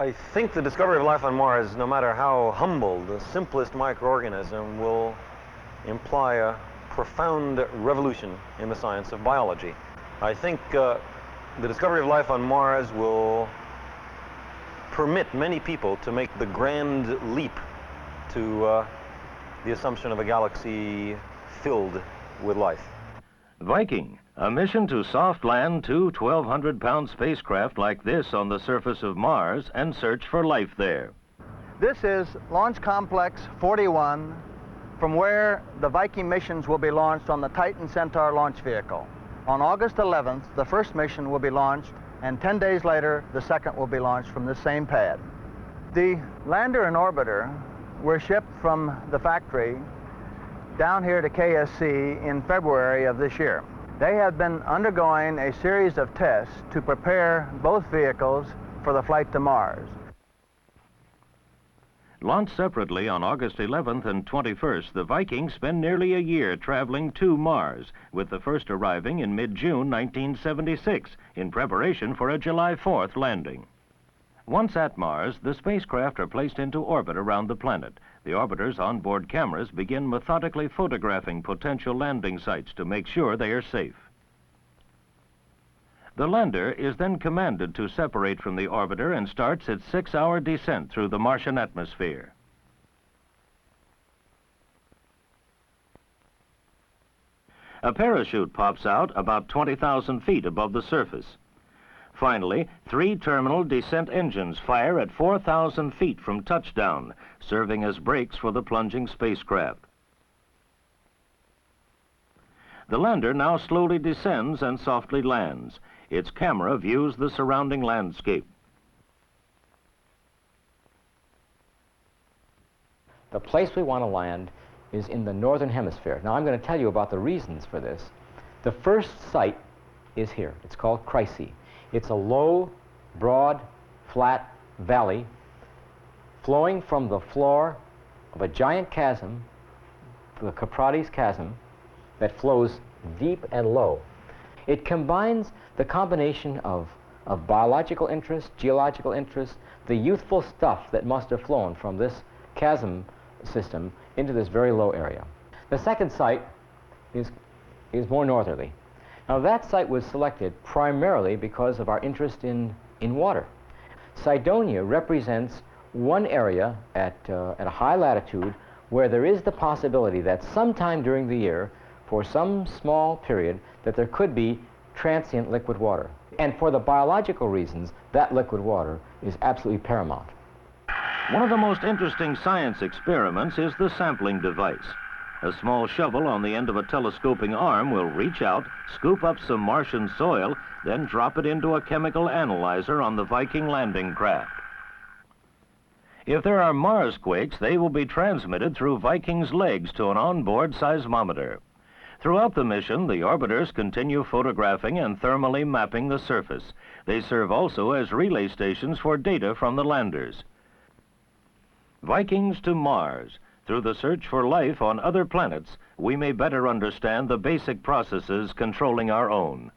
I think the discovery of life on Mars, no matter how humble, the simplest microorganism, will imply a profound revolution in the science of biology. I think the discovery of life on Mars will permit many people to make the grand leap to the assumption of a galaxy filled with life. Viking, a mission to soft land two 1,200-pound spacecraft like this on the surface of Mars and search for life there. This is Launch Complex 41, from where the Viking missions will be launched on the Titan Centaur launch vehicle. On August 11th, the first mission will be launched, and 10 days later, the second will be launched from this same pad. The lander and orbiter were shipped from the factory down here to KSC in February of this year. They have been undergoing a series of tests to prepare both vehicles for the flight to Mars. Launched separately on August 11th and 21st, the Vikings spend nearly a year traveling to Mars, with the first arriving in mid-June 1976 in preparation for a July 4th landing. Once at Mars, the spacecraft are placed into orbit around the planet. The orbiter's onboard cameras begin methodically photographing potential landing sites to make sure they are safe. The lander is then commanded to separate from the orbiter and starts its 6-hour descent through the Martian atmosphere. A parachute pops out about 20,000 feet above the surface. Finally, 3 terminal descent engines fire at 4,000 feet from touchdown, serving as brakes for the plunging spacecraft. The lander now slowly descends and softly lands. Its camera views the surrounding landscape. The place we want to land is in the northern hemisphere. Now I'm going to tell you about the reasons for this. The first site is here. It's called Chryse. It's a low, broad, flat valley flowing from the floor of a giant chasm, the Caprades Chasm, that flows deep and low. It combines the combination of biological interest, geological interest, the youthful stuff that must have flown from this chasm system into this very low area. The second site is more northerly. Now that site was selected primarily because of our interest in water. Cydonia represents one area at a high latitude where there is the possibility that sometime during the year, for some small period, that there could be transient liquid water. And for the biological reasons, that liquid water is absolutely paramount. One of the most interesting science experiments is the sampling device. A small shovel on the end of a telescoping arm will reach out, scoop up some Martian soil, then drop it into a chemical analyzer on the Viking landing craft. If there are Mars quakes, they will be transmitted through Viking's legs to an onboard seismometer. Throughout the mission, the orbiters continue photographing and thermally mapping the surface. They serve also as relay stations for data from the landers. Vikings to Mars. Through the search for life on other planets, we may better understand the basic processes controlling our own.